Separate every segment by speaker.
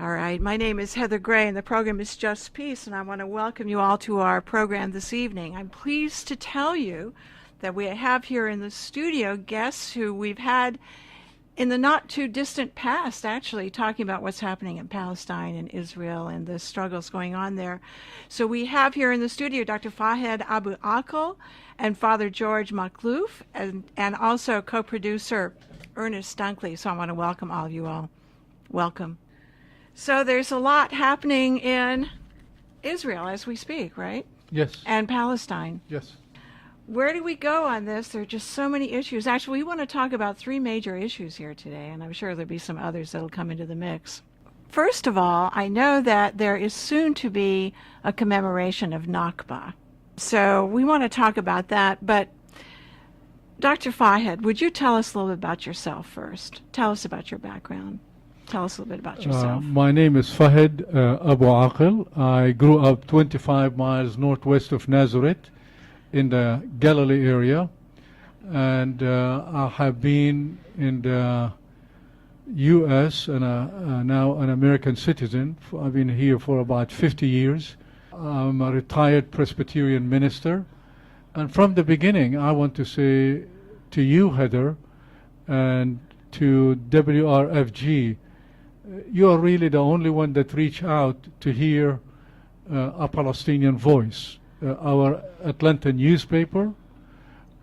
Speaker 1: All right, my name is Heather Gray, and the program is Just Peace, and I want to welcome you all to our program this evening. I'm pleased to tell you that we have here in the studio guests who we've had in the not-too-distant past, actually, talking about what's happening in Palestine and Israel and the struggles going on there. So we have here in the studio Dr. Fahed Abu Akel and Father George Maklouf, and also co-producer Ernest Dunkley. So I want to welcome all of you all. Welcome. So there's a lot happening in Israel as we speak, right?
Speaker 2: Yes.
Speaker 1: And Palestine.
Speaker 2: Yes.
Speaker 1: Where do we go on this? There are just so many issues. Actually, we want to talk about three major issues here today, and I'm sure there'll be some others that'll come into the mix. First of all, I know that there is soon to be a commemoration of Nakba. So we want to talk about that, but Dr. Fahed, would you tell us a little bit about yourself first? Tell us about your background. Tell us a little bit about yourself.
Speaker 2: My name is Fahed Abu Akel. I grew up 25 miles northwest of Nazareth in the Galilee area, and I have been in the U.S. and now an American citizen. I've been here for about 50 years. I'm a retired Presbyterian minister, and from the beginning I want to say to you, Heather, and to WRFG, you are really the only one that reach out to hear a Palestinian voice. Our Atlanta newspaper,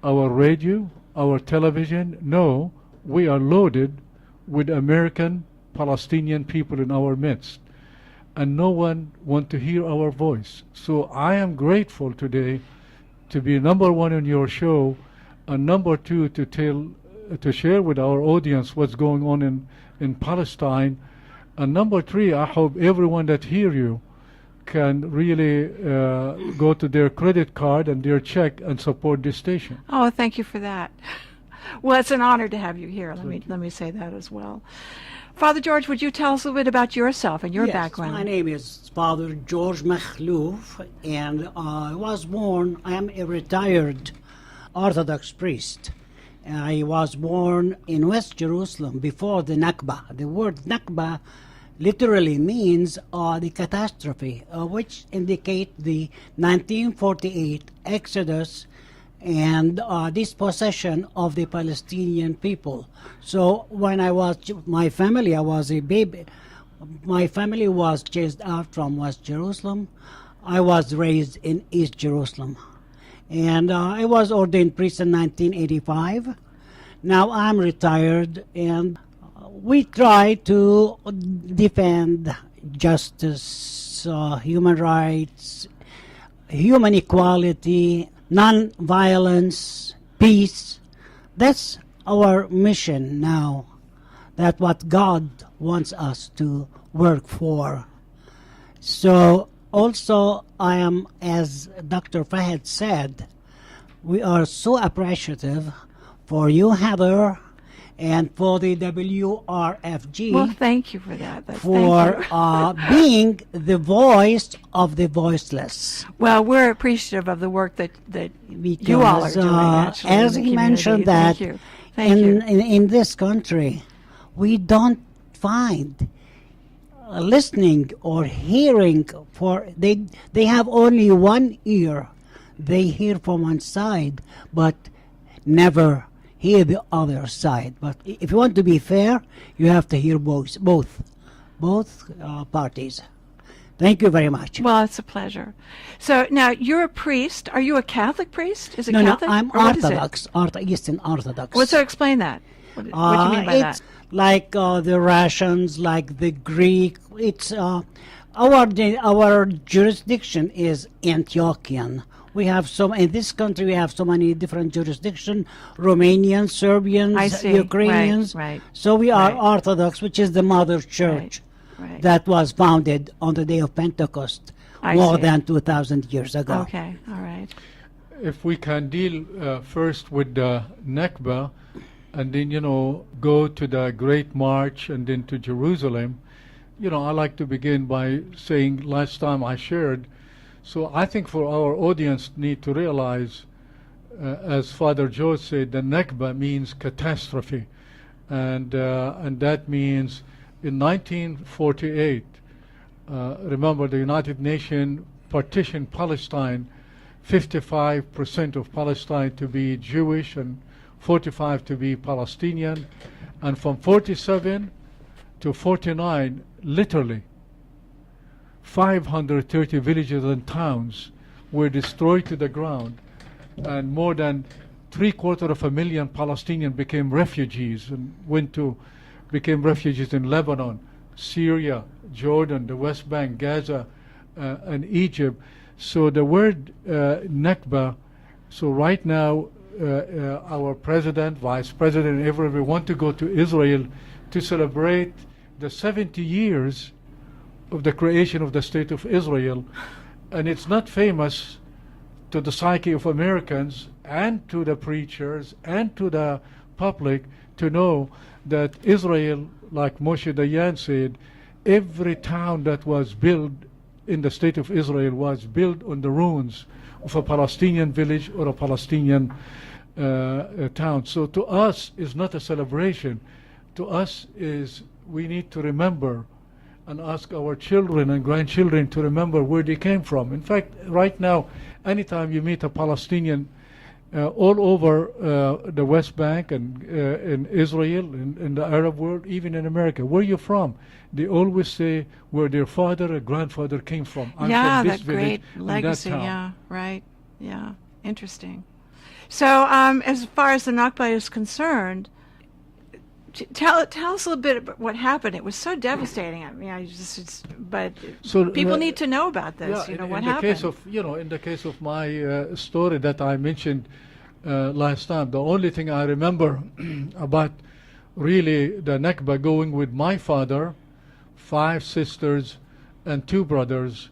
Speaker 2: our radio, our television, no, we are loaded with American Palestinian people in our midst, and no one want to hear our voice. So I am grateful today to be number one on your show, and number two to share with our audience what's going on in Palestine, and number three, I hope everyone that hear you can really go to their credit card and their check and support this station.
Speaker 1: Oh, thank you for that. Well, it's an honor to have you here. Let me say that as well. Father George, would you tell us a little bit about yourself and your background?
Speaker 3: My name is Father George Maklouf, and I am a retired Orthodox priest. I was born in West Jerusalem before the Nakba. The word Nakba literally means the catastrophe, which indicate the 1948 exodus and dispossession of the Palestinian people. So when I was a baby. My family was chased out from West Jerusalem. I was raised in East Jerusalem. And I was ordained priest in 1985. Now I'm retired, and we try to defend justice, human rights, human equality, non-violence, peace. That's our mission now. That's what God wants us to work for. So also I am, as Dr. Fahed said, we are so appreciative for you, Heather, and for the WRFG.
Speaker 1: Well, thank you for that.
Speaker 3: For being the voice of the voiceless.
Speaker 1: Well, we're appreciative of the work that you all are doing, actually,
Speaker 3: as
Speaker 1: in the
Speaker 3: he mentioned
Speaker 1: community.
Speaker 3: that
Speaker 1: Thank you.
Speaker 3: in this country, we don't find listening or hearing they have only one ear. They hear from one side, but never hear the other side. But if you want to be fair, you have to hear both parties. Thank you very much.
Speaker 1: Well, it's a pleasure. So now you're a priest. Are you a Catholic priest? Is it
Speaker 3: No,
Speaker 1: Catholic?
Speaker 3: I'm
Speaker 1: Or what is it?
Speaker 3: Orthodox, Eastern Orthodox.
Speaker 1: Well, so explain that. What do you mean by
Speaker 3: It's
Speaker 1: that?
Speaker 3: like the Russians, like the Greek. It's our jurisdiction is Antiochian. We have in this country we have so many different jurisdictions: Romanians, Serbians, Ukrainians.
Speaker 1: Right.
Speaker 3: So we are Orthodox, which is the mother church that was founded on the day of Pentecost more than 2,000 years ago.
Speaker 1: Okay, all right.
Speaker 2: If we can deal first with the Nakba, and then, go to the Great March and then to Jerusalem, I like to begin by saying last time I shared, so I think for our audience need to realize, as Father George said, the Nakba means catastrophe. And that means In 1948, remember the United Nations partitioned Palestine, 55% of Palestine to be Jewish and 45 to be Palestinian, and from 47 to 49, literally 530 villages and towns were destroyed to the ground, and more than 750,000 Palestinians became refugees and became refugees in Lebanon, Syria, Jordan, the West Bank, Gaza, and Egypt. So the word Nakba, so right now our president, vice president, everyone want to go to Israel to celebrate the 70 years of the creation of the State of Israel. And it's not famous to the psyche of Americans and to the preachers and to the public to know that Israel, like Moshe Dayan said, every town that was built in the State of Israel was built on the ruins of a Palestinian village or a Palestinian town. So to us is not a celebration. To us is we need to remember and ask our children and grandchildren to remember where they came from. In fact, right now, anytime you meet a Palestinian all over the West Bank and in Israel, in the Arab world, even in America, where are you from? They always say where their father or grandfather came from. I'm
Speaker 1: Yeah,
Speaker 2: from this
Speaker 1: that
Speaker 2: village
Speaker 1: great
Speaker 2: and
Speaker 1: legacy.
Speaker 2: that town.
Speaker 1: Yeah, right. Yeah, interesting. So, as far as the Nakba is concerned, tell us a little bit about what happened. It was so devastating. I mean, but
Speaker 2: So,
Speaker 1: people need to know about this.
Speaker 2: Yeah,
Speaker 1: What
Speaker 2: in the
Speaker 1: happened?
Speaker 2: case of in the case of my story that I mentioned last time, the only thing I remember about really the Nakba going with my father, 5 sisters and 2 brothers,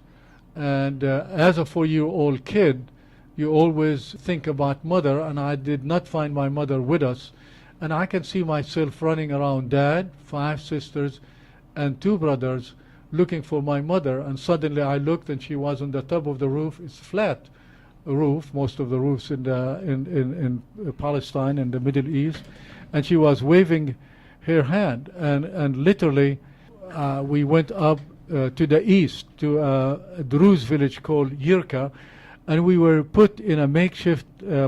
Speaker 2: and as a 4-year-old kid, you always think about mother, and I did not find my mother with us, and I can see myself running around dad, 5 sisters and 2 brothers looking for my mother, and suddenly I looked and she was on the top of the roof. It's flat roof, most of the roofs in Palestine and the Middle East, and she was waving her hand, and literally we went up to the east to a Druze village called Yirka, and we were put in a makeshift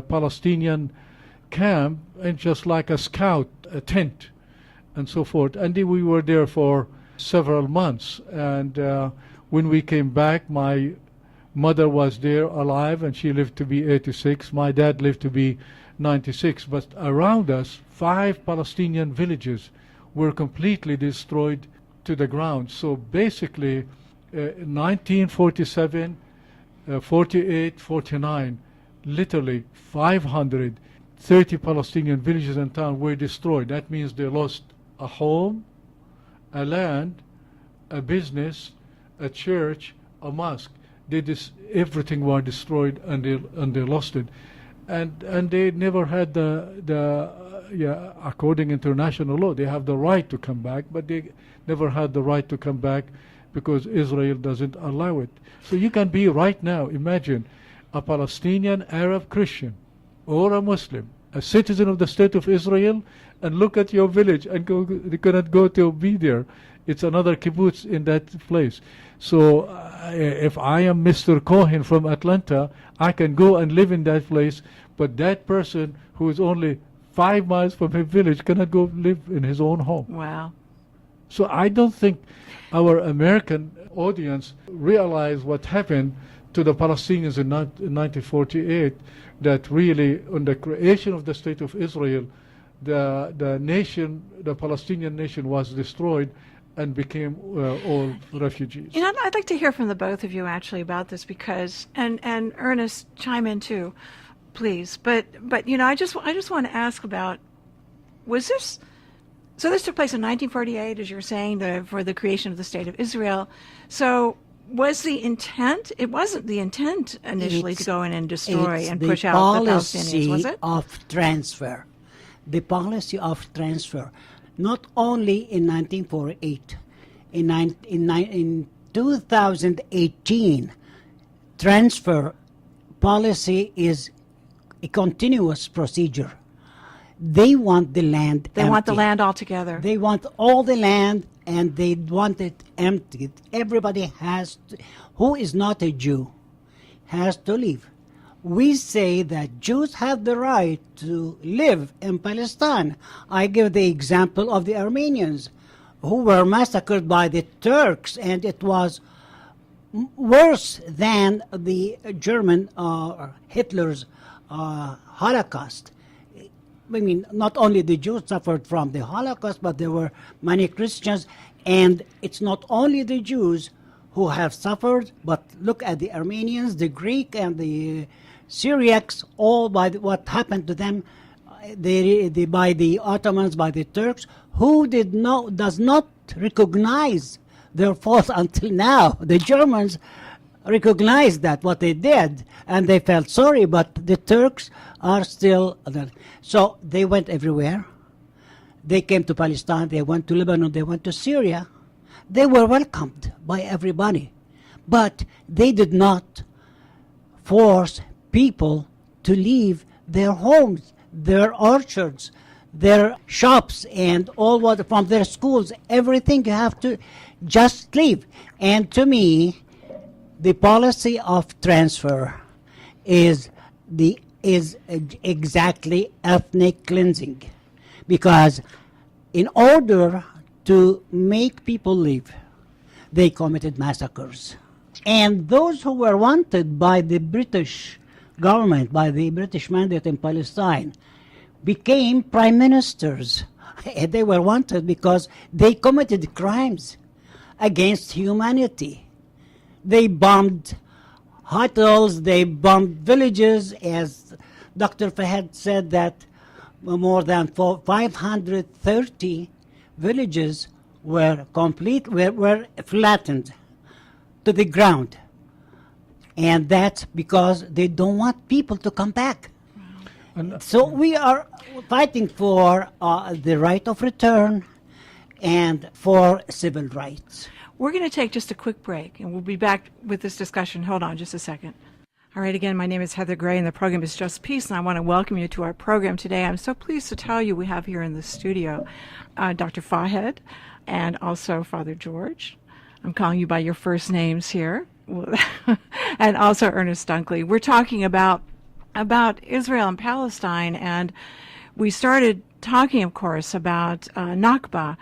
Speaker 2: Palestinian camp, and just like a scout, a tent, and so forth. And we were there for several months. And when we came back, my mother was there alive, and she lived to be 86. My dad lived to be 96. But around us, 5 Palestinian villages were completely destroyed to the ground. So basically, 1947, 48, 49, literally 530 Palestinian villages and towns were destroyed. That means they lost a home, a land, a business, a church, a mosque. Everything was destroyed, and they lost it, and they never had according international law, they have the right to come back, but they never had the right to come back because Israel doesn't allow it. So you can be right now, imagine a Palestinian Arab Christian or a Muslim, a citizen of the State of Israel, and look at your village and they cannot go to be there. It's another kibbutz in that place. So if I am Mr. Cohen from Atlanta, I can go and live in that place, but that person who is only 5 miles from his village cannot go live in his own home.
Speaker 1: Wow.
Speaker 2: So I don't think our American audience realize what happened to the Palestinians in 1948, that really on the creation of the State of Israel, the nation, the Palestinian nation was destroyed and became all refugees.
Speaker 1: I'd like to hear from the both of you actually about this, because and Ernest, chime in too, please. But I just want to ask about, was this? So this took place in 1948, as you're saying, for the creation of the State of Israel. So was the intent? It wasn't the intent initially to go in and destroy and push out the Palestinians, was it?
Speaker 3: The policy of transfer, not only in 1948, in 2018, transfer policy is a continuous procedure. They want the land
Speaker 1: They
Speaker 3: empty.
Speaker 1: want the land altogether.
Speaker 3: They want all the land and they want it emptied. Everybody who is not a Jew has to leave. We say that Jews have the right to live in Palestine. I give the example of the Armenians who were massacred by the Turks, and it was worse than the German Hitler's Holocaust. I mean, not only the Jews suffered from the Holocaust, but there were many Christians. And it's not only the Jews who have suffered, but look at the Armenians, the Greek, and the Syriacs, all by what happened to them by the Ottomans, by the Turks, who does not recognize their fault until now. The Germans recognized that what they did, and they felt sorry, but the Turks are still there. So they went everywhere. They came to Palestine, they went to Lebanon, they went to Syria. They were welcomed by everybody, but they did not force people to leave their homes, their orchards, their shops, and all what from their schools. Everything you have to just leave. And to me, the policy of transfer is exactly ethnic cleansing, because in order to make people leave, they committed massacres. And those who were wanted by the British government, by the British mandate in Palestine, became prime ministers. They were wanted because they committed crimes against humanity. They bombed hotels, they bombed villages, as Dr. Fahed said that more than 530 villages were flattened to the ground. And that's because they don't want people to come back. So we are fighting for the right of return and for civil rights.
Speaker 1: We're going to take just a quick break, and we'll be back with this discussion. Hold on just a second. All right, again, my name is Heather Gray, and the program is Just Peace, and I want to welcome you to our program today. I'm so pleased to tell you we have here in the studio Dr. Fahed and also Father George. I'm calling you by your first names here, and also Ernest Dunkley. We're talking about Israel and Palestine, and we started talking, of course, about Nakba.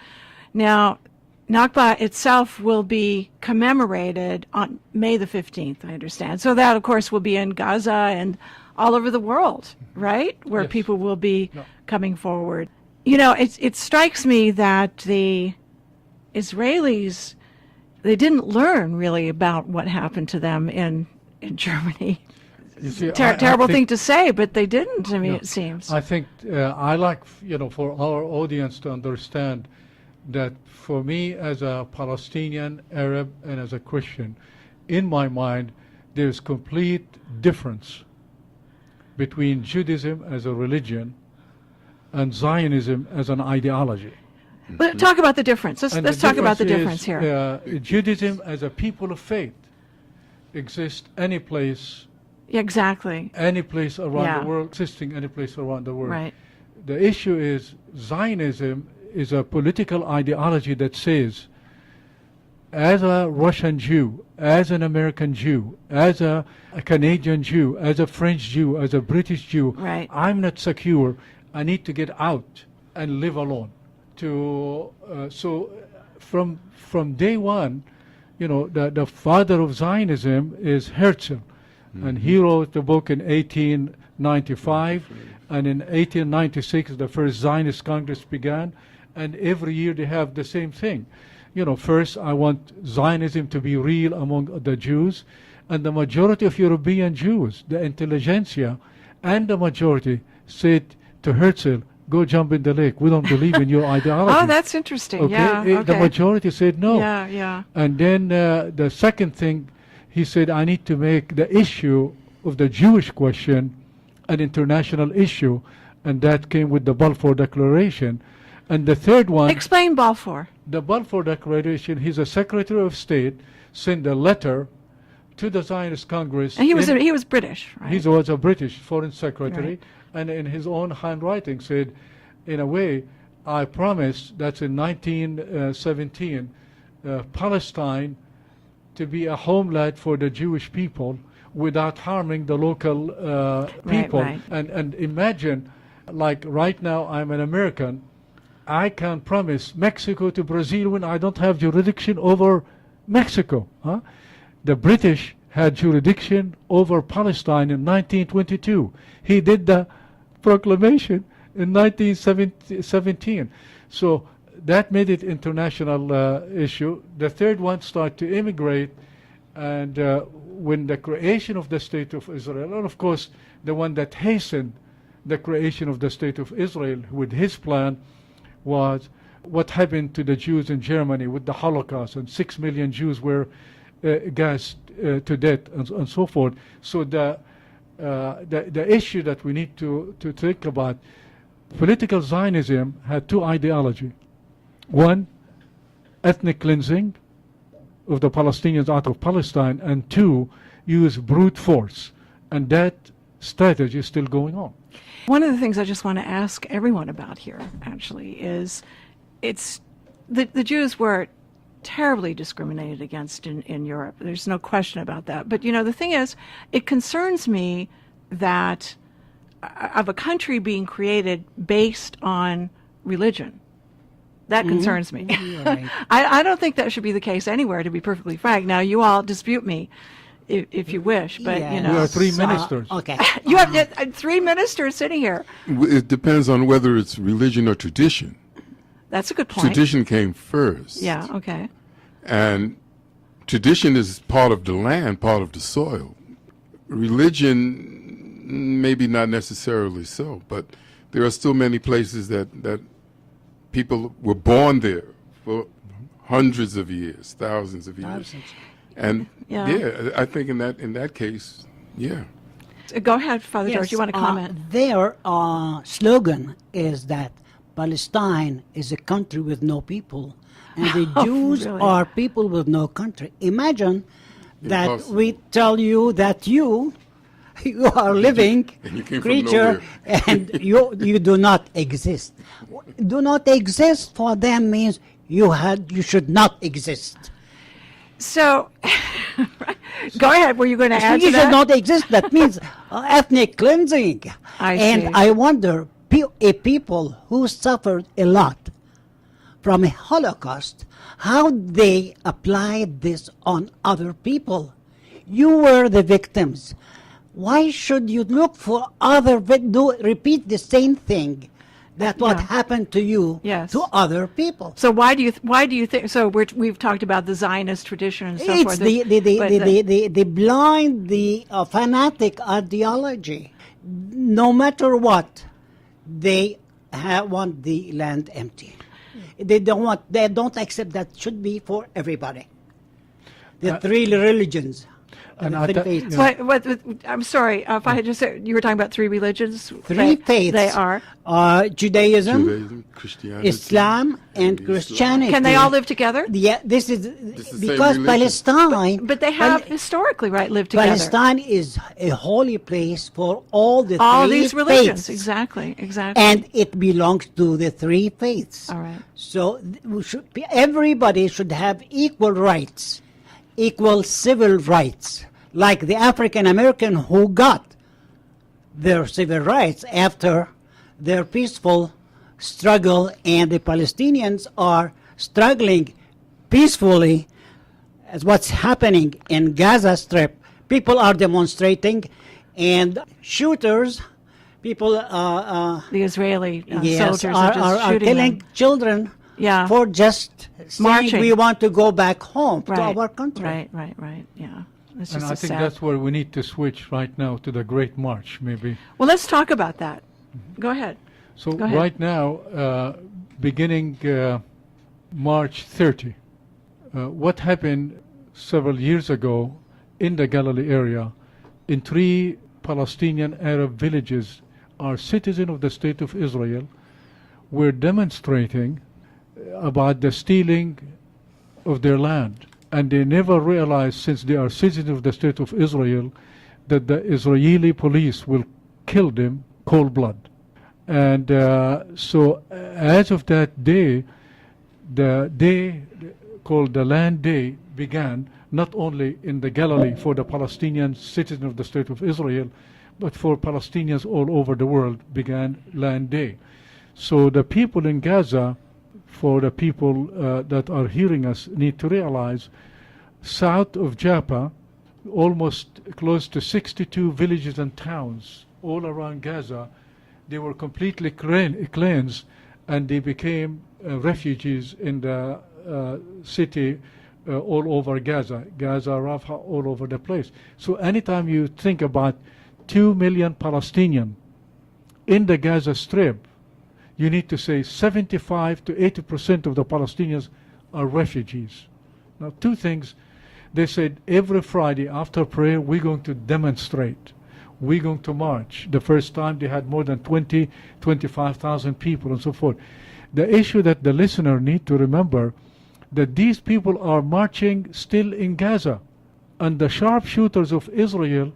Speaker 1: Now, Nakba itself will be commemorated on May the 15th, I understand. So that, of course, will be in Gaza and all over the world, right? Where
Speaker 2: Yes.
Speaker 1: people will be coming forward. You know, it strikes me that the Israelis, they didn't learn really about what happened to them in Germany.
Speaker 2: You see,
Speaker 1: Terrible
Speaker 2: I think,
Speaker 1: thing to say, but they didn't, I mean, it seems.
Speaker 2: I think I like, for our audience to understand that for me as a Palestinian, Arab, and as a Christian, in my mind, there's complete difference between Judaism as a religion and Zionism as an ideology.
Speaker 1: But talk about the difference. Let's
Speaker 2: And
Speaker 1: talk about the
Speaker 2: difference
Speaker 1: difference here.
Speaker 2: is, Judaism as a people of faith exists any place
Speaker 1: Exactly.
Speaker 2: around
Speaker 1: Yeah.
Speaker 2: the world, existing any place around the world.
Speaker 1: Right.
Speaker 2: The issue is Zionism is a political ideology that says, as a Russian Jew, as an American Jew, as a Canadian Jew, as a French Jew, as a British Jew,
Speaker 1: Right.
Speaker 2: I'm not secure. I need to get out and live alone. So from day one, the father of Zionism is Herzl. And he wrote the book in 1895, and in 1896 the first Zionist Congress began, and every year they have the same thing. First I want Zionism to be real among the Jews, and the majority of European Jews, the intelligentsia, and the majority said to Herzl, go jump in the lake. We don't believe in your ideology.
Speaker 1: Oh, that's interesting.
Speaker 2: Okay?
Speaker 1: Yeah.
Speaker 2: The
Speaker 1: Okay.
Speaker 2: majority said no.
Speaker 1: Yeah.
Speaker 2: And then the second thing, he said, I need to make the issue of the Jewish question an international issue, and that came with the Balfour Declaration. And the third one,
Speaker 1: Explain Balfour.
Speaker 2: the Balfour Declaration, he's a Secretary of State, sent a letter to the Zionist Congress.
Speaker 1: And he was British, right?
Speaker 2: He was a British Foreign Secretary,
Speaker 1: Right.
Speaker 2: and in his own handwriting said, in a way, I promised, that's in 1917, Palestine to be a homeland for the Jewish people without harming the local people.
Speaker 1: right.
Speaker 2: And imagine, like right now I'm an American, I can promise Mexico to Brazil when I don't have jurisdiction over Mexico. Huh? The British had jurisdiction over Palestine in 1922. He did the proclamation in 1917. So that made it international issue. The third one started to immigrate, and when the creation of the State of Israel, and of course the one that hastened the creation of the State of Israel with his plan was what happened to the Jews in Germany with the Holocaust, and 6 million Jews were gassed to death, and so forth. So the issue that we need to think about, political Zionism had two ideologies. One, ethnic cleansing of the Palestinians out of Palestine, and two, use brute force. And that strategy is still going on.
Speaker 1: One of the things I just want to ask everyone about here, actually, is the Jews were terribly discriminated against in Europe. There's no question about that. But, the thing is, it concerns me that of a country being created based on religion. That concerns me.
Speaker 3: Right.
Speaker 1: I don't think that should be the case anywhere, to be perfectly frank. Now, you all dispute me if you wish, but,
Speaker 3: Yes.
Speaker 2: We are three ministers.
Speaker 3: Okay.
Speaker 1: You have three ministers sitting here.
Speaker 4: It depends on whether it's religion or tradition.
Speaker 1: That's a good point.
Speaker 4: Tradition came first.
Speaker 1: Yeah, okay.
Speaker 4: And tradition is part of the land, part of the soil. Religion, maybe not necessarily so, but there are still many places that people were born there for hundreds of years, thousands of years.
Speaker 3: Thousands.
Speaker 4: And
Speaker 1: Yeah.
Speaker 4: I think in that case, yeah.
Speaker 1: Go ahead, Father George, you want to comment?
Speaker 3: Their slogan is that Palestine is a country with no people, and the Jews
Speaker 1: really?
Speaker 3: are people with no country. Imagine that
Speaker 4: Impossible.
Speaker 3: we tell you that you are living
Speaker 4: And you came from
Speaker 3: creature,
Speaker 4: nowhere.
Speaker 3: and you do not exist. Do not exist for them means you should not exist.
Speaker 1: So, go ahead. Were you going to add to
Speaker 3: You should
Speaker 1: that?
Speaker 3: not exist. That means ethnic cleansing.
Speaker 1: I see.
Speaker 3: I wonder, a people who suffered a lot from a Holocaust, how they applied this on other people. You were the victims. Why should you look for repeat the same thing that what
Speaker 1: Yeah.
Speaker 3: happened to you
Speaker 1: Yes.
Speaker 3: to other people?
Speaker 1: So why do you think? So we've talked about the Zionist tradition and so
Speaker 3: It's
Speaker 1: forth.
Speaker 3: the
Speaker 1: but
Speaker 3: blind, fanatic ideology. No matter what, they want the land empty. They don't accept that should be for everybody. The three religions.
Speaker 2: And
Speaker 3: the
Speaker 2: I
Speaker 3: three
Speaker 2: thought-
Speaker 3: faiths.
Speaker 1: What, I'm sorry, Fahed, just said you were talking about three religions.
Speaker 3: Three faiths.
Speaker 1: They are.
Speaker 3: Judaism,
Speaker 4: Christianity,
Speaker 3: Islam, and
Speaker 4: Islam.
Speaker 3: Christianity.
Speaker 1: Can they all live together?
Speaker 3: Yeah, this is
Speaker 4: the same
Speaker 3: because
Speaker 4: religion.
Speaker 3: Palestine.
Speaker 1: But they have historically, right, lived together.
Speaker 3: Palestine is a holy place for all the
Speaker 1: All
Speaker 3: three
Speaker 1: these religions,
Speaker 3: faiths.
Speaker 1: exactly.
Speaker 3: And it belongs to the three faiths.
Speaker 1: All right.
Speaker 3: So everybody should have equal rights, equal civil rights, like the African American who got their civil rights after their peaceful struggle, and the Palestinians are struggling peacefully as what's happening in Gaza Strip. People are demonstrating, and shooters, people
Speaker 1: The Israeli
Speaker 3: yes,
Speaker 1: soldiers are just
Speaker 3: are
Speaker 1: shooting
Speaker 3: killing
Speaker 1: them.
Speaker 3: children
Speaker 1: Yeah.
Speaker 3: for just saying
Speaker 1: Marching.
Speaker 3: we want to go back home to
Speaker 1: Right,
Speaker 3: our country.
Speaker 1: Right. Yeah. It's
Speaker 2: And
Speaker 1: just
Speaker 2: I
Speaker 1: a
Speaker 2: think
Speaker 1: sad.
Speaker 2: that's where we need to switch right now to the Great March, maybe.
Speaker 1: Well, let's talk about that. Go ahead.
Speaker 2: So
Speaker 1: Go ahead.
Speaker 2: right now, beginning March 30, what happened several years ago in the Galilee area, in 3 Palestinian Arab villages, are citizens of the State of Israel, were demonstrating about the stealing of their land. And they never realized, since they are citizens of the State of Israel, that the Israeli police will kill them cold blood. And so as of that day, the day called the Land Day began, not only in the Galilee for the Palestinian citizens of the State of Israel, but for Palestinians all over the world began Land Day. So the people in Gaza, for the people that are hearing us, need to realize south of Jaffa, almost close to 62 villages and towns all around Gaza, they were completely cleansed, and they became refugees in the city all over Gaza, Rafah, all over the place. So anytime you think about 2 million Palestinians in the Gaza Strip, you need to say 75 to 80% of the Palestinians are refugees. Now, two things. They said every Friday after prayer, we're going to demonstrate. We're going to march. The first time they had more than 25,000 people and so forth. The issue that the listener need to remember that these people are marching still in Gaza, and the sharpshooters of Israel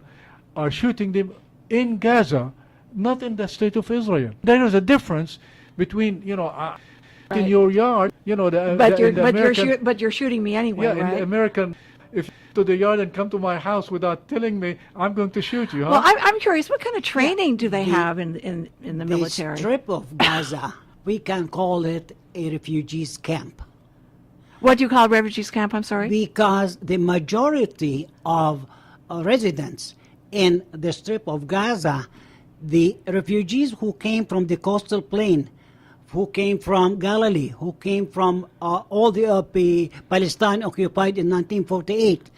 Speaker 2: are shooting them in Gaza, not in the State of Israel. There is a difference between, in your yard,
Speaker 1: but you're shooting me anyway,
Speaker 2: yeah,
Speaker 1: right?
Speaker 2: in the American, if you to the yard and come to my house without telling me, I'm going to shoot you, huh?
Speaker 1: Well, I'm curious, what kind of training do they have in the military?
Speaker 3: The strip of Gaza, we can call it a refugees camp.
Speaker 1: What do you call a refugees camp? I'm sorry?
Speaker 3: Because the majority of residents in the strip of Gaza, the refugees who came from the coastal plain, who came from Galilee, who came from all the Palestine occupied in 1948,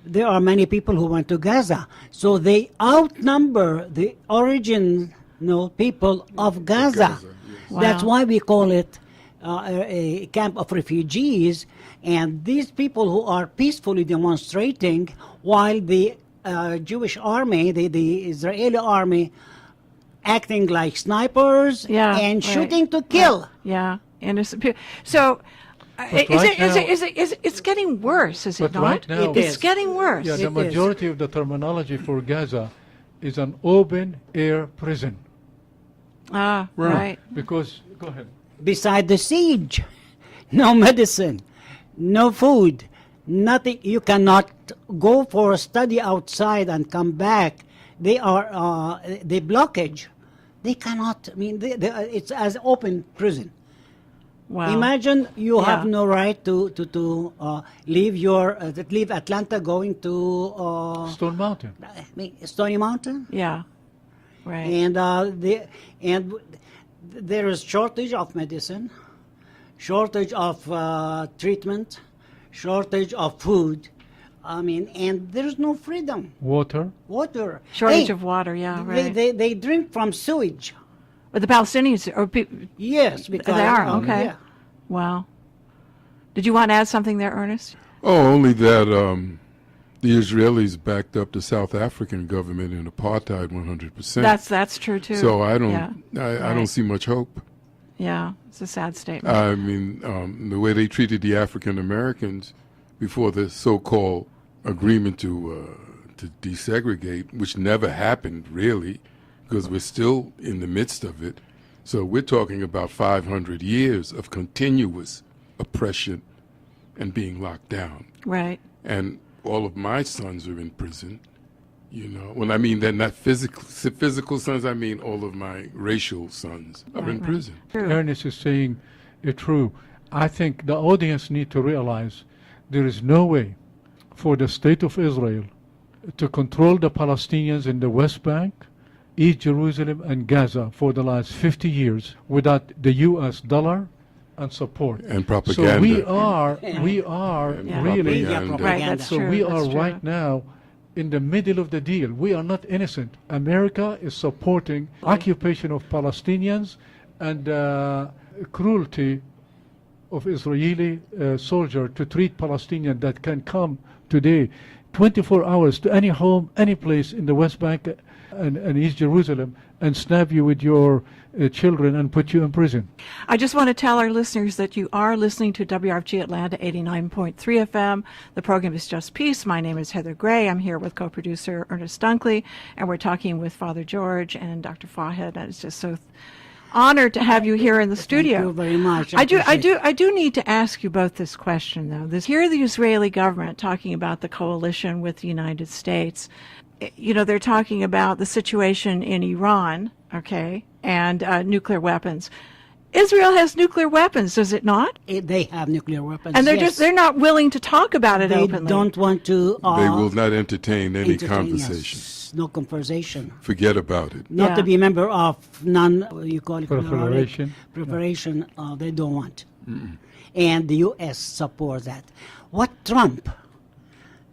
Speaker 3: there are many people who went to Gaza. So they outnumber the original people of Gaza.
Speaker 4: Yes.
Speaker 1: Wow.
Speaker 3: That's why we call it a camp of refugees. And these people who are peacefully demonstrating while the Jewish army, the Israeli army, acting like snipers and shooting to kill.
Speaker 1: Yeah, innocent people. So, it's getting worse, is it
Speaker 2: But
Speaker 1: not?
Speaker 2: right now-
Speaker 1: It's getting worse.
Speaker 2: Yeah, the
Speaker 3: It is.
Speaker 2: majority of the terminology for Gaza is an open-air prison.
Speaker 1: Ah, right.
Speaker 2: Because, go ahead.
Speaker 3: Beside the siege, no medicine, no food, nothing. You cannot go for a study outside and come back. They are the blockage. They cannot. I mean, it's as open prison.
Speaker 1: Wow.
Speaker 3: Imagine you have
Speaker 1: Yeah.
Speaker 3: no right to leave Atlanta going to
Speaker 2: Stone Mountain.
Speaker 3: Stony Mountain.
Speaker 1: Yeah, right.
Speaker 3: And there is shortage of medicine, shortage of treatment, shortage of food. I mean, and there's no freedom.
Speaker 2: Water.
Speaker 3: Water.
Speaker 1: Shortage
Speaker 3: Hey,
Speaker 1: of water, yeah, right.
Speaker 3: They drink from sewage.
Speaker 1: But the Palestinians,
Speaker 3: Yes, because
Speaker 1: they are, okay.
Speaker 3: Yeah.
Speaker 1: Wow. Did you want to add something there, Ernest?
Speaker 4: Oh, only that the Israelis backed up the South African government in apartheid 100%.
Speaker 1: That's true, too.
Speaker 4: So I don't,
Speaker 1: Yeah,
Speaker 4: I don't see much hope.
Speaker 1: yeah, it's a sad statement.
Speaker 4: I mean, the way they treated the African Americans before the so-called agreement to desegregate, which never happened really, because we're still in the midst of it. So we're talking about 500 years of continuous oppression and being locked down.
Speaker 1: Right.
Speaker 4: And all of my sons are in prison. When I mean they're not physical sons, I mean all of my racial sons are in prison.
Speaker 1: True.
Speaker 2: Ernest is saying it true. I think the audience need to realize there is no way for the State of Israel to control the Palestinians in the West Bank, East Jerusalem, and Gaza for the last 50 years without the U.S. dollar and support.
Speaker 4: And propaganda.
Speaker 2: So we are
Speaker 1: Yeah.
Speaker 2: really,
Speaker 4: Propaganda.
Speaker 1: Right, that's
Speaker 2: so
Speaker 1: true.
Speaker 2: we
Speaker 1: that's
Speaker 2: are
Speaker 1: true.
Speaker 2: right now in the middle of the deal. We are not innocent. America is supporting occupation of Palestinians and cruelty of Israeli soldier to treat Palestinians that can come today 24 hours to any home, any place in the West Bank and East Jerusalem and snap you with your children and put you in prison.
Speaker 1: I just want to tell our listeners that you are listening to WRFG Atlanta 89.3 FM. The program is Just Peace. My name is Heather Gray. I'm here with co-producer Ernest Dunkley, and we're talking with Father George and Dr. Fahed. And it's just so honored to have you here in the studio.
Speaker 3: Thank you very much.
Speaker 1: I do need to ask you both this question, though. Here, the Israeli government talking about the coalition with the United States. You know, they're talking about the situation in Iran, okay, and nuclear weapons. Israel has nuclear weapons, does it not?
Speaker 3: They have nuclear weapons.
Speaker 1: And
Speaker 3: yes.
Speaker 1: they're not willing to talk about it
Speaker 3: They
Speaker 1: openly.
Speaker 3: don't want to.
Speaker 4: They will not entertain any
Speaker 3: entertain,
Speaker 4: conversation.
Speaker 3: yes. No conversation.
Speaker 4: Forget about it.
Speaker 3: Not
Speaker 1: Yeah.
Speaker 3: to be a member of you call it
Speaker 2: Proliferation.
Speaker 3: preparation. They don't want. And the U.S. support that. What Trump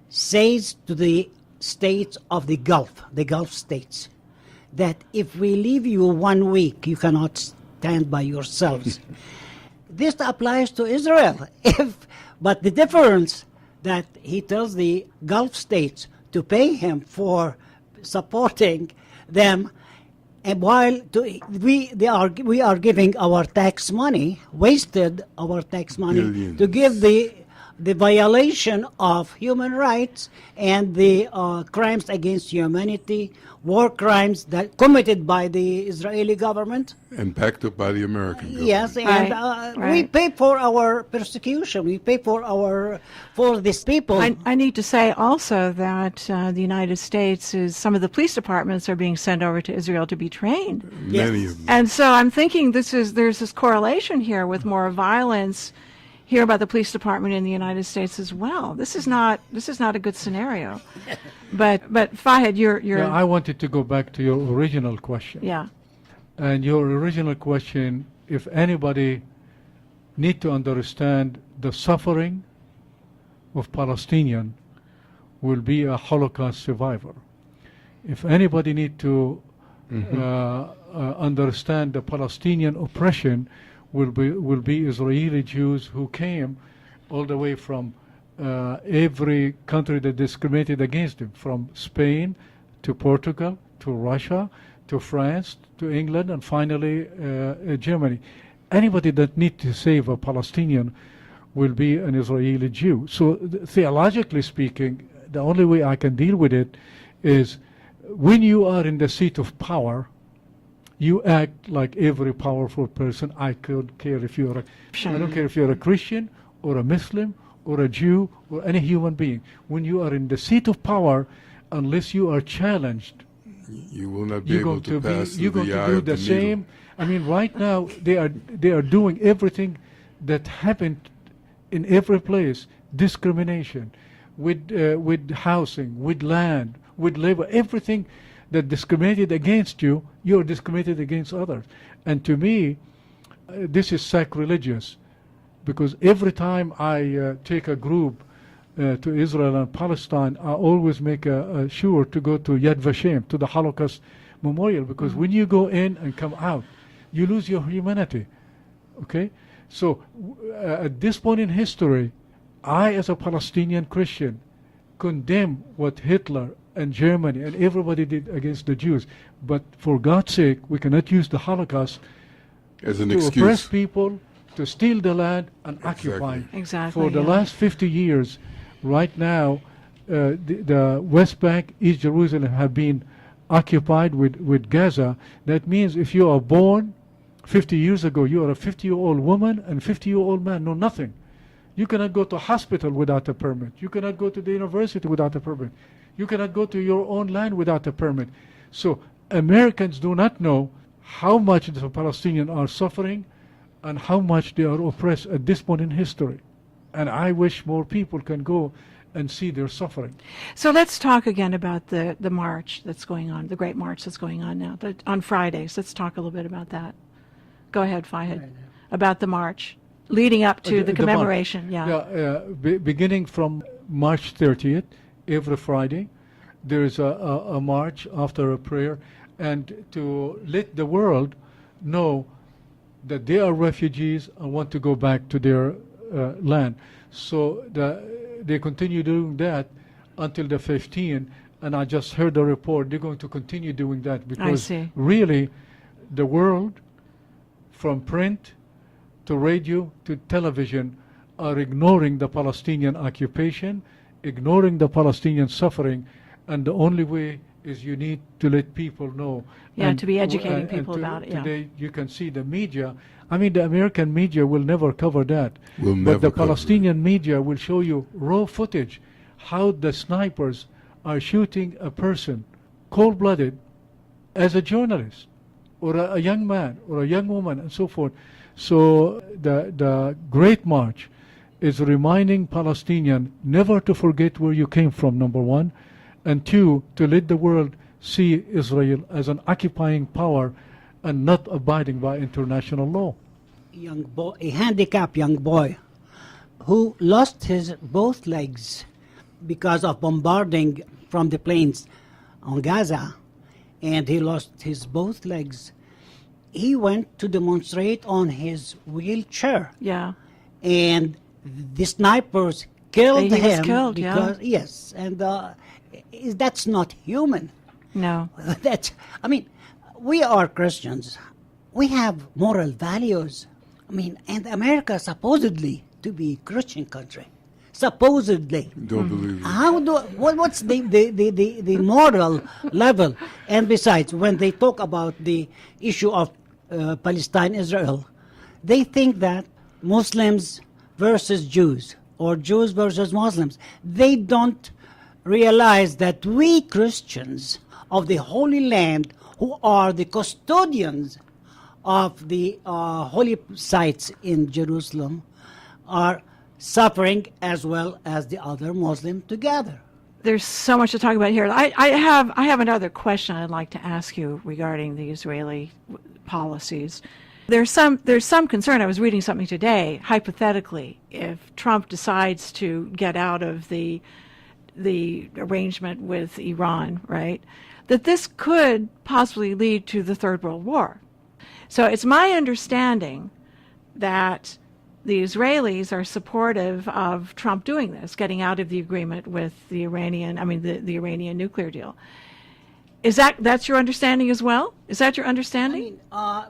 Speaker 3: says to the states of the Gulf states, that if we leave you 1 week, you cannot stand by yourselves. This applies to Israel. But the difference that he tells the Gulf states to pay him for supporting them, and while we are giving our tax money, wasted our tax money
Speaker 4: Billions.
Speaker 3: to give the violation of human rights and the crimes against humanity, war crimes that committed by the Israeli government.
Speaker 4: And backed up by the American government.
Speaker 3: Yes, and we
Speaker 1: Right.
Speaker 3: pay for our persecution. We pay for these people.
Speaker 1: I need to say also that the United States some of the police departments are being sent over to Israel to be trained.
Speaker 4: Many of them.
Speaker 1: And so I'm thinking there's this correlation here with more violence here by the police department in the United States as well. This is not a good scenario. But Fahed, you're
Speaker 2: Yeah, I wanted to go back to your original question.
Speaker 1: yeah.
Speaker 2: And your original question, if anybody need to understand the suffering of Palestinian, will be a Holocaust survivor. If anybody need to understand the Palestinian oppression, will be Israeli Jews who came all the way from every country that discriminated against them, from Spain to Portugal to Russia to France to England and finally Germany. Anybody that need to save a Palestinian will be an Israeli Jew. So theologically speaking, the only way I can deal with it is when you are in the seat of power, you act like every powerful person. I don't care if you're a Christian or a Muslim or a Jew or any human being. When you are in the seat of power, unless you are challenged,
Speaker 4: You will not be
Speaker 2: you're
Speaker 4: able
Speaker 2: going
Speaker 4: to
Speaker 2: to
Speaker 4: pass
Speaker 2: be you're
Speaker 4: through
Speaker 2: going
Speaker 4: the eye
Speaker 2: to do
Speaker 4: of the
Speaker 2: the same.
Speaker 4: needle.
Speaker 2: I mean, right now they are doing everything that happened in every place: discrimination, with housing, with land, with labor, everything that discriminated against you, you're discriminated against others. And to me, this is sacrilegious, because every time I take a group to Israel and Palestine, I always make sure to go to Yad Vashem, to the Holocaust Memorial, because when you go in and come out, you lose your humanity. Okay? So at this point in history, I, as a Palestinian Christian, condemn what Hitler and Germany and everybody did against the Jews. But for God's sake, we cannot use the Holocaust
Speaker 4: As an
Speaker 2: to
Speaker 4: excuse.
Speaker 2: oppress people, to steal the land and occupy.
Speaker 1: Exactly,
Speaker 2: For the
Speaker 1: yeah.
Speaker 2: last 50 years, right now, the West Bank, East Jerusalem have been occupied with Gaza. That means if you are born 50 years ago, you are a 50-year-old woman and 50-year-old man, know nothing. You cannot go to a hospital without a permit. You cannot go to the university without a permit. You cannot go to your own land without a permit. So Americans do not know how much the Palestinians are suffering and how much they are oppressed at this point in history. And I wish more people can go and see their suffering.
Speaker 1: So let's talk again about the march that's going on, the great march that's going on now, on Fridays. Let's talk a little bit about that. Go ahead, Fahed, about the march leading up to the
Speaker 2: march.
Speaker 1: commemoration.
Speaker 2: Beginning from March 30th, every Friday, there is a march after a prayer, and to let the world know that they are refugees and want to go back to their land. So they continue doing that until the 15th, and I just heard the report, they're going to continue doing that because
Speaker 1: see.
Speaker 2: really the world, from print to radio to television, are ignoring the Palestinian occupation, ignoring the Palestinian suffering, and the only way is you need to let people know.
Speaker 1: Yeah,
Speaker 2: And
Speaker 1: to be educating
Speaker 2: and
Speaker 1: people about it, yeah.
Speaker 2: Today you can see the media. I mean, the American media will never cover that.
Speaker 4: Will
Speaker 2: but
Speaker 4: never
Speaker 2: the
Speaker 4: cover it.
Speaker 2: Palestinian media will show you raw footage, how the snipers are shooting a person, cold-blooded, as a journalist, or a young man, or a young woman, and so forth. So the Great March is reminding Palestinians never to forget where you came from, number one, and two, to let the world see Israel as an occupying power and not abiding by international law.
Speaker 3: Young boy, a handicapped young boy, who lost his both legs because of bombarding from the planes on Gaza, and he lost his both legs. He went to demonstrate on his wheelchair,
Speaker 1: Yeah.
Speaker 3: and the snipers killed
Speaker 1: He was
Speaker 3: him
Speaker 1: killed, yeah.
Speaker 3: because yes, and that's not human.
Speaker 1: No.
Speaker 3: I mean, we are Christians. We have moral values. I mean, and America supposedly to be a Christian country. Supposedly.
Speaker 4: Don't believe it.
Speaker 3: What's the moral level? And besides, when they talk about the issue of Palestine, Israel, they think that Muslims versus Jews or Jews versus Muslims. They don't realize that we Christians of the Holy Land, who are the custodians of the holy sites in Jerusalem, are suffering as well as the other Muslims together.
Speaker 1: There's so much to talk about here. I have another question I'd like to ask you regarding the Israeli policies. There's some concern. I was reading something today, hypothetically, if Trump decides to get out of the arrangement with Iran, right, that this could possibly lead to the Third World War. So it's my understanding that the Israelis are supportive of Trump doing this, getting out of the agreement with the Iranian nuclear deal. Is that's your understanding as well? Is that your understanding?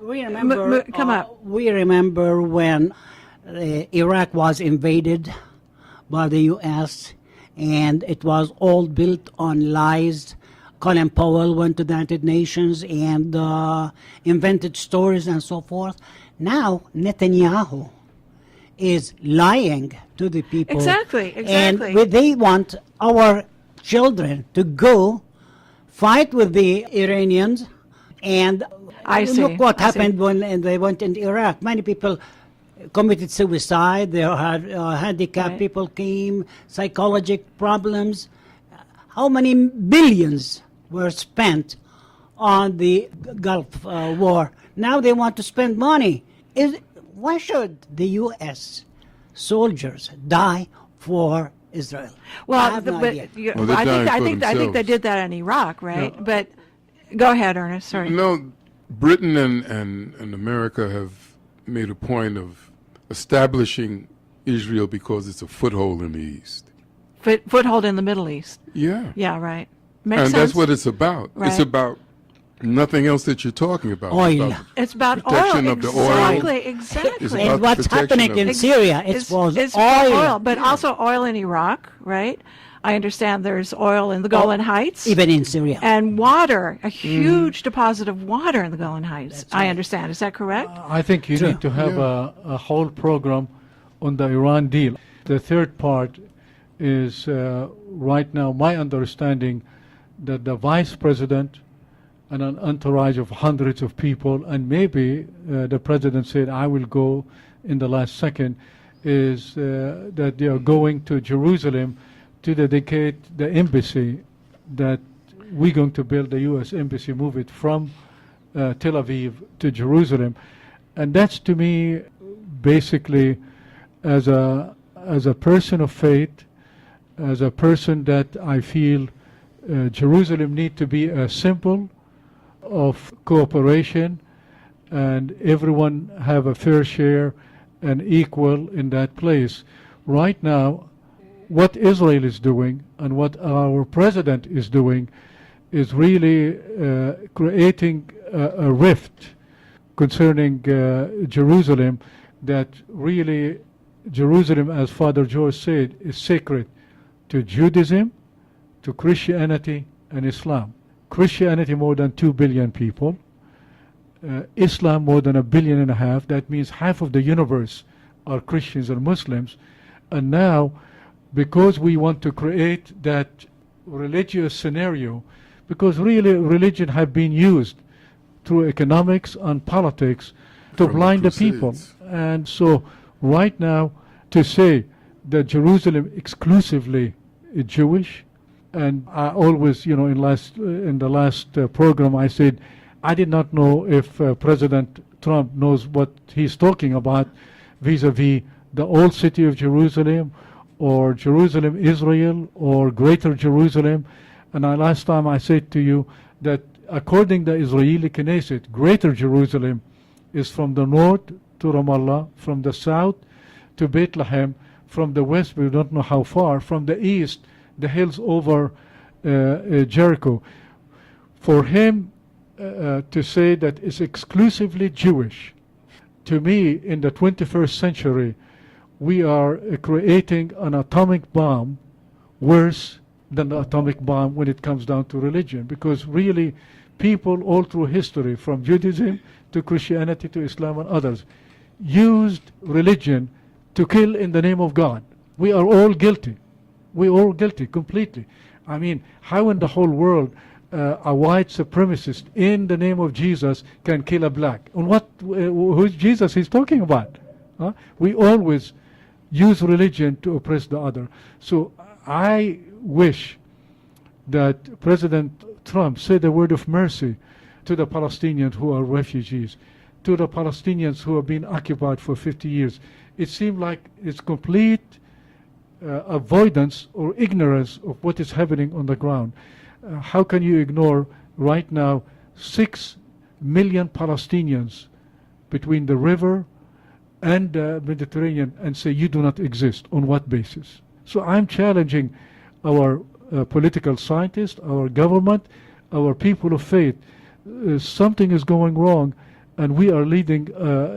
Speaker 3: We remember.
Speaker 1: Come up.
Speaker 3: We remember when Iraq was invaded by the U.S. and it was all built on lies. Colin Powell went to the United Nations and invented stories and so forth. Now Netanyahu is lying to the people.
Speaker 1: Exactly.
Speaker 3: And they want our children to go fight with the Iranians. And look what happened when they went into Iraq. Many people committed suicide. They had handicapped people came, psychological problems. How many billions were spent on the Gulf War? Now they want to spend money. Why should the U.S. soldiers die for Israel?
Speaker 1: Well,
Speaker 3: I have no idea.
Speaker 1: I think they did that in Iraq, right?
Speaker 2: Yeah.
Speaker 1: But go ahead, Ernest. Sorry.
Speaker 4: No, Britain and America have made a point of establishing Israel because it's a foothold in the East.
Speaker 1: Foothold in the Middle East.
Speaker 4: Yeah.
Speaker 1: Yeah, right. Makes
Speaker 4: And
Speaker 1: sense.
Speaker 4: that's what it's about.
Speaker 1: Right.
Speaker 4: It's about nothing else that you're talking about.
Speaker 3: Oil.
Speaker 1: It's about
Speaker 4: protection
Speaker 1: oil.
Speaker 4: of the oil.
Speaker 1: Exactly.
Speaker 4: It's
Speaker 3: And
Speaker 4: about
Speaker 3: what's
Speaker 4: protection
Speaker 3: happening
Speaker 4: of
Speaker 3: in
Speaker 4: it.
Speaker 3: Syria, it's for
Speaker 1: It's
Speaker 3: oil.
Speaker 1: but also oil in Iraq, right? I understand there's oil in the Golan Heights.
Speaker 3: Even in Syria.
Speaker 1: And water, a huge deposit of water in the Golan Heights. I understand. Is that correct?
Speaker 2: I think you need to have a whole program on the Iran deal. The third part is right now my understanding that the vice president and an entourage of hundreds of people, and maybe the president said, I will go in the last second, is that they are going to Jerusalem to dedicate the embassy that we're going to build, the U.S. embassy, move it from Tel Aviv to Jerusalem. And that's, to me, basically, as a person of faith, as a person that I feel Jerusalem need to be a symbol of cooperation, and everyone have a fair share and equal in that place. Right now, what Israel is doing and what our president is doing is really creating a rift concerning Jerusalem, that really Jerusalem, as Father George said, is sacred to Judaism, to Christianity and Islam. Christianity more than 2 billion people, Islam more than 1.5 billion. That means half of the universe are Christians and Muslims. And now, because we want to create that religious scenario, because really religion have been used through economics and politics to
Speaker 4: From the
Speaker 2: blind the people.
Speaker 4: Crusades.
Speaker 2: And so right now, to say that Jerusalem exclusively is Jewish, and I always, in the last program, I said I did not know if President Trump knows what he's talking about vis-a-vis the old city of Jerusalem, or Jerusalem, Israel, or Greater Jerusalem. And last time I said to you that according to the Israeli Knesset, Greater Jerusalem is from the north to Ramallah, from the south to Bethlehem, from the west we don't know how far, from the east the hills over Jericho. For him to say that it's exclusively Jewish, to me, in the 21st century, we are creating an atomic bomb worse than the atomic bomb when it comes down to religion. Because really, people all through history, from Judaism to Christianity to Islam and others, used religion to kill in the name of God. We are all guilty. We're all guilty completely. I mean, how in the whole world a white supremacist in the name of Jesus can kill a black? And who's Jesus he's talking about? Huh? We always use religion to oppress the other. So I wish that President Trump said a word of mercy to the Palestinians who are refugees, to the Palestinians who have been occupied for 50 years. It seemed like it's complete avoidance or ignorance of what is happening on the ground. How can you ignore right now 6 million Palestinians between the river and the Mediterranean and say you do not exist? On what basis? So I'm challenging our political scientists, our government, our people of faith. Something is going wrong, and we are leading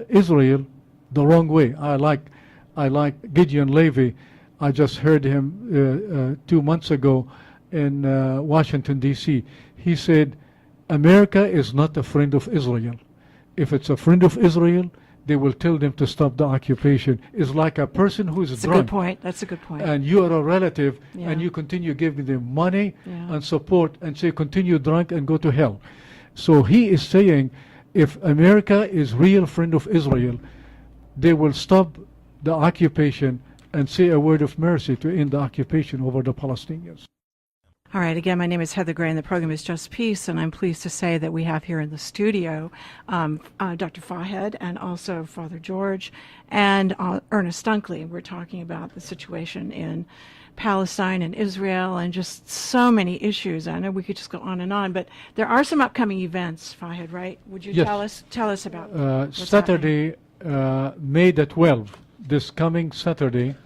Speaker 2: Israel the wrong way. I like Gideon Levy. I just heard him 2 months ago in Washington, D.C. He said, America is not a friend of Israel. If it's a friend of Israel, they will tell them to stop the occupation. It's like a person who's
Speaker 1: That's
Speaker 2: drunk.
Speaker 1: a good point. That's a good point.
Speaker 2: And you are a relative,
Speaker 1: Yeah.
Speaker 2: and you continue giving them money
Speaker 1: Yeah.
Speaker 2: and support and say, continue drunk and go to hell. So he is saying, if America is real friend of Israel, they will stop the occupation and say a word of mercy to end the occupation over the Palestinians.
Speaker 1: All right, again, my name is Heather Gray, and the program is Just Peace, and I'm pleased to say that we have here in the studio Dr. Fahed and also Father George and Ernest Dunkley. We're talking about the situation in Palestine and Israel and just so many issues. I know we could just go on, but there are some upcoming events, Fahed, right? Would you
Speaker 2: Yes.
Speaker 1: tell us about what's
Speaker 2: Saturday, May the 12th, this coming Saturday,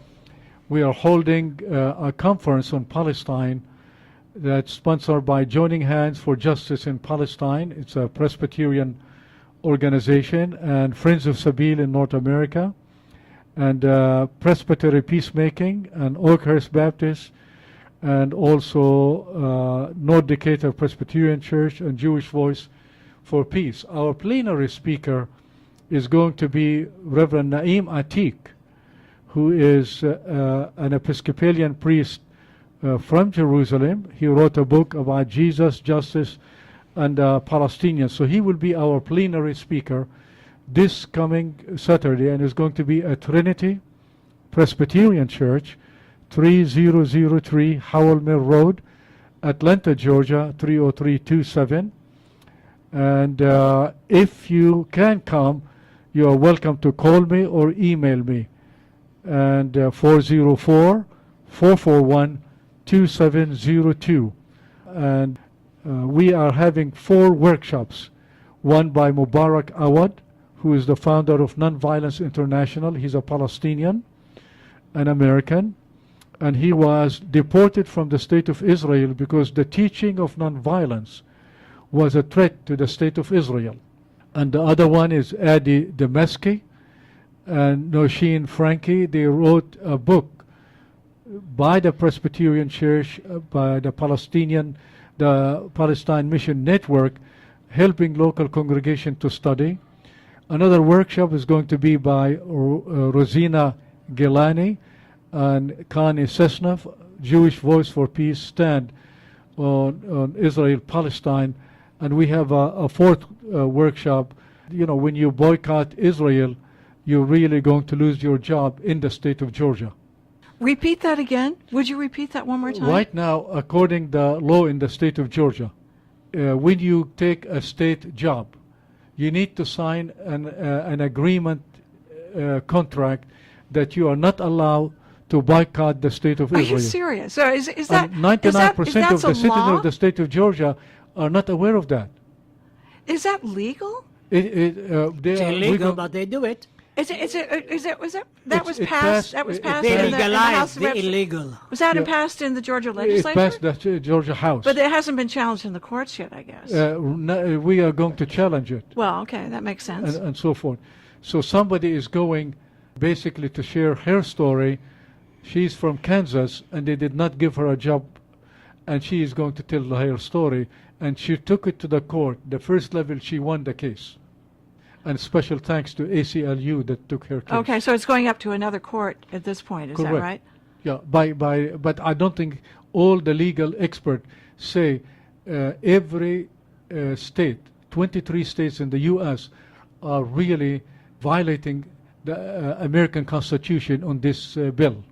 Speaker 2: we are holding a conference on Palestine that's sponsored by Joining Hands for Justice in Palestine. It's a Presbyterian organization, and Friends of Sabil in North America, and Presbytery Peacemaking, and Oakhurst Baptist, and also North Decatur Presbyterian Church, and Jewish Voice for Peace. Our plenary speaker is going to be Reverend Naim Atiq, who is an Episcopalian priest from Jerusalem. He wrote a book about Jesus, justice, and Palestinians. So he will be our plenary speaker this coming Saturday, and is going to be at Trinity Presbyterian Church, 3003 Howell Mill Road, Atlanta, Georgia, 30327. And if you can come, you are welcome to call me or email me. And 404-441-2702. And we are having 4 workshops. One by Mubarak Awad, who is the founder of Nonviolence International. He's a Palestinian, an American. and he was deported from the state of Israel because the teaching of nonviolence was a threat to the state of Israel. And the other one is Adi Dameski and Noshin Frankie. They wrote a book by the Presbyterian Church, by the Palestine Mission Network, helping local congregation to study. Another workshop is going to be by Rosina Gilani and Kani Sesnov, Jewish Voice for Peace stand on Israel-Palestine. And we have a fourth workshop. You know, when you boycott Israel, you're really going to lose your job in the state of Georgia.
Speaker 1: Repeat that again. Would you repeat that one more time?
Speaker 2: Right now, according to the law in the state of Georgia, when you take a state job, you need to sign an agreement contract that you are not allowed to boycott the state of Israel.
Speaker 1: Are you serious? So is that
Speaker 2: 99% of the citizens
Speaker 1: law?
Speaker 2: of the state of Georgia are not aware of that.
Speaker 1: Is that legal?
Speaker 3: It's illegal, but they do it.
Speaker 1: Was that passed
Speaker 2: passed
Speaker 1: in
Speaker 3: They
Speaker 1: the House
Speaker 3: legalize
Speaker 1: of
Speaker 3: the
Speaker 1: Reps?
Speaker 3: illegal.
Speaker 1: Was that passed in the Georgia
Speaker 2: It
Speaker 1: legislature?
Speaker 2: passed the Georgia House.
Speaker 1: But it hasn't been challenged in the courts yet, I guess.
Speaker 2: We are going to challenge it
Speaker 1: Well, okay, that makes sense.
Speaker 2: and so forth. So somebody is going basically to share her story. She's from Kansas, and they did not give her a job, and she is going to tell her story. And she took it to the court. The first level, she won the case. And special thanks to ACLU that took her case.
Speaker 1: Okay, so it's going up to another court at this point, is that
Speaker 2: Correct.
Speaker 1: right?
Speaker 2: Yeah, but I don't think all the legal experts say every state, 23 states in the U.S. are really violating the American Constitution on this bill.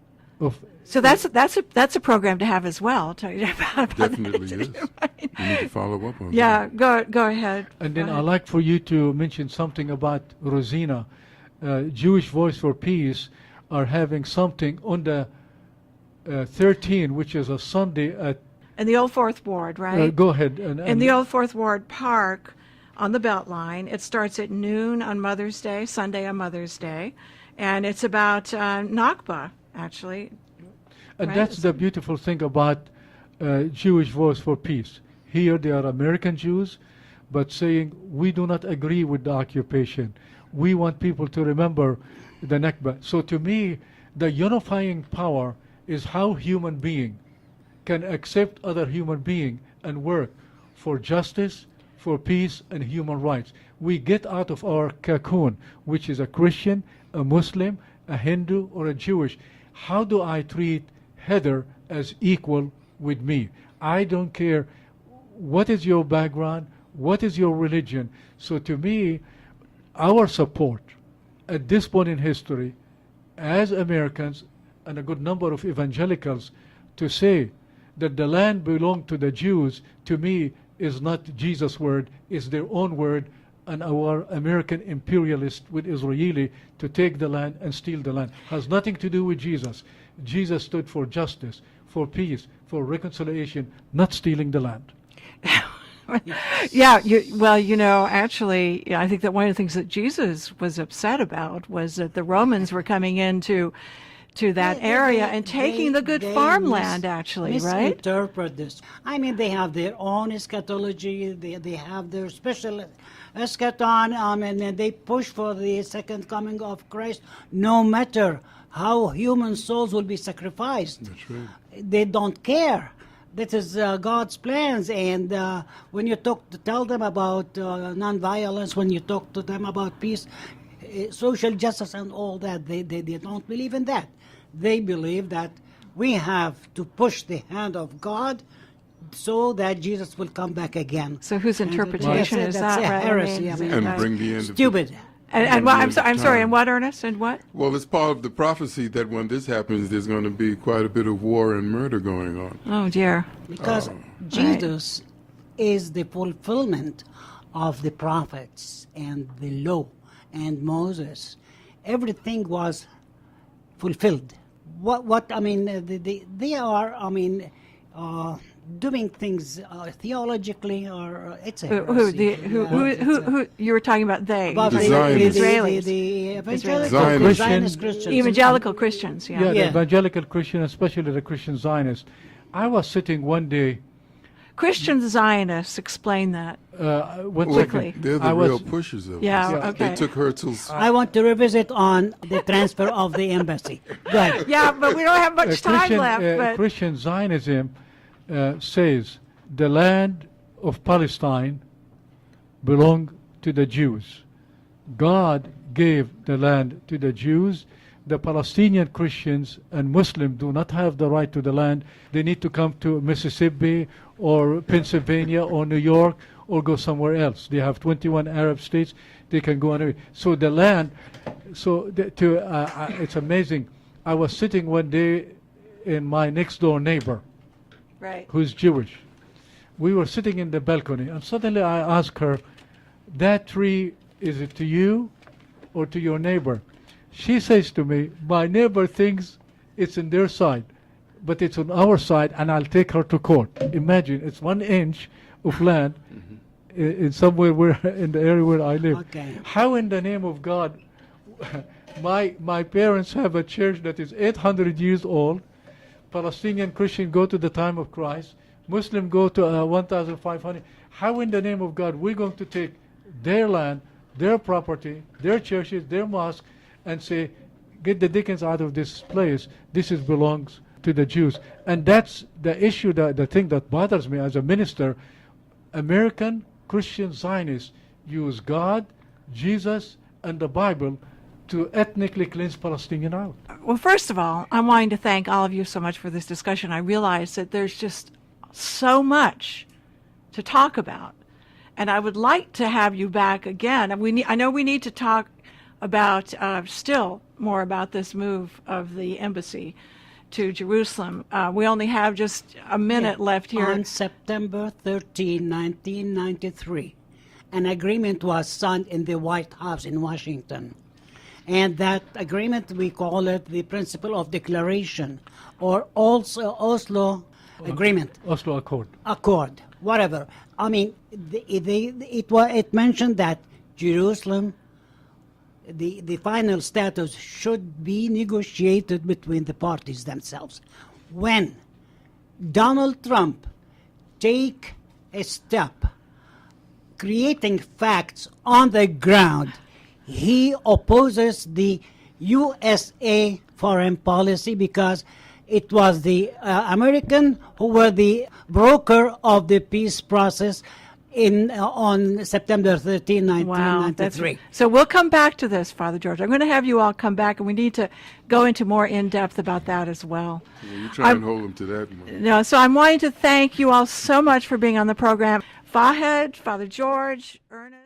Speaker 1: So that's a program to have as well. Tell you about
Speaker 4: Definitely
Speaker 1: that.
Speaker 4: is. You need to follow up on that.
Speaker 1: Yeah, go ahead.
Speaker 2: And then
Speaker 1: Go
Speaker 2: I'd
Speaker 1: ahead.
Speaker 2: like for you to mention something about Rosina. Jewish Voice for Peace are having something on the 13, which is a Sunday at...
Speaker 1: In the Old Fourth Ward, right?
Speaker 2: Go ahead.
Speaker 1: In the Old Fourth Ward Park on the Beltline. It starts at noon on Mother's Day, Sunday on Mother's Day. And it's about Nakba, actually.
Speaker 2: And
Speaker 1: Right.
Speaker 2: that's the beautiful thing about Jewish Voice for Peace. Here they are American Jews, but saying we do not agree with the occupation. We want people to remember the Nakba. So to me, the unifying power is how human being can accept other human being and work for justice, for peace, and human rights. We get out of our cocoon, which is a Christian, a Muslim, a Hindu, or a Jewish. How do I treat Heather as equal with me? I don't care what is your background, what is your religion. So to me, our support at this point in history as Americans and a good number of evangelicals to say that the land belonged to the Jews, to me, is not Jesus' word, it's their own word, and our American imperialist with Israeli to take the land and steal the land. Has nothing to do with Jesus. Jesus stood for justice, for peace, for reconciliation, not stealing the land.
Speaker 1: Yeah, actually, I think that one of the things that Jesus was upset about was that the Romans were coming into that area and taking the good farmland, actually, right?
Speaker 3: Misinterpret this. I mean, they have their own eschatology. They have their special eschaton, and they push for the second coming of Christ, no matter how human souls will be sacrificed.
Speaker 4: That's right.
Speaker 3: They don't care. That is God's plans. And when you tell them about nonviolence, when you talk to them about peace, social justice and all that, they don't believe in that. They believe that we have to push the hand of God so that Jesus will come back again.
Speaker 1: So whose interpretation is
Speaker 3: that's
Speaker 1: that,
Speaker 3: a
Speaker 1: right?
Speaker 3: heresy. I mean,
Speaker 4: And bring the end of
Speaker 3: stupid.
Speaker 1: And what, I'm sorry, and what, Ernest, and what?
Speaker 4: Well, it's part of the prophecy that when this happens, there's going to be quite a bit of war and murder going on.
Speaker 1: Oh, dear.
Speaker 3: Because Jesus is the fulfillment of the prophets and the law and Moses. Everything was fulfilled. What I mean, they are, I mean, doing things theologically or it's a
Speaker 1: Who,
Speaker 3: heresy.
Speaker 1: who you were talking about? They
Speaker 3: About
Speaker 1: You
Speaker 4: The
Speaker 1: were talking
Speaker 3: the,
Speaker 1: about
Speaker 4: Zionists.
Speaker 3: the evangelical
Speaker 4: Zionists.
Speaker 3: Zionist Christians.
Speaker 1: evangelical Christians.
Speaker 2: Yeah,
Speaker 1: Yeah.
Speaker 2: the
Speaker 3: Yeah.
Speaker 2: evangelical Christian, especially the Christian Zionists. I was sitting one day.
Speaker 1: Christian Zionists. Explain that.
Speaker 2: One
Speaker 1: Quickly.
Speaker 2: second.
Speaker 4: They're the
Speaker 2: I was-
Speaker 4: real pushers of
Speaker 1: Yeah,
Speaker 4: this.
Speaker 1: okay.
Speaker 4: They took her to
Speaker 3: I want to revisit on the transfer of the embassy. Go ahead.
Speaker 1: Yeah, but we don't have much time
Speaker 2: Christian,
Speaker 1: left. But
Speaker 2: Christian Zionism says the land of Palestine belonged to the Jews. God gave the land to the Jews. The Palestinian Christians and Muslims do not have the right to the land. They need to come to Mississippi or Pennsylvania or New York or go somewhere else. They have 21 Arab states. They can go anywhere. So the land, it's amazing. I was sitting one day in my next door neighbor
Speaker 1: right.
Speaker 2: who's Jewish. We were sitting in the balcony, and suddenly I asked her, that tree, is it to you or to your neighbor? She says to me, my neighbor thinks it's in their side, but it's on our side, and I'll take her to court. Imagine, it's 1 inch of land in somewhere where in the area where I live.
Speaker 3: Okay.
Speaker 2: How in the name of God, my parents have a church that is 800 years old, Palestinian Christian go to the time of Christ, Muslim go to 1,500. How in the name of God we're going to take their land, their property, their churches, their mosque, and say, get the Dickens out of this place. This belongs to the Jews. And that's the issue, the thing that bothers me as a minister. American Christian Zionists use God, Jesus, and the Bible to ethnically cleanse Palestinian out.
Speaker 1: Well, first of all, I'm wanting to thank all of you so much for this discussion. I realize that there's just so much to talk about, and I would like to have you back again. I know we need to talk about still more about this move of the embassy to Jerusalem. We only have just a minute left here.
Speaker 3: On September 13, 1993, an agreement was signed in the White House in Washington. And that agreement, we call it the Principle of Declaration, or also Oslo Agreement.
Speaker 2: Oslo
Speaker 3: Accord, whatever. I mean, it mentioned that Jerusalem, the final status should be negotiated between the parties themselves. When Donald Trump take a step creating facts on the ground, he opposes the USA foreign policy because it was the American who were the broker of the peace process on September 13, 1993.
Speaker 1: So we'll come back to this, Father George. I'm going to have you all come back, and we need to go into more in-depth about that as well.
Speaker 4: Yeah, you try and hold them to that one.
Speaker 1: No, so I'm wanting to thank you all so much for being on the program. Fahed, Father George, Ernest.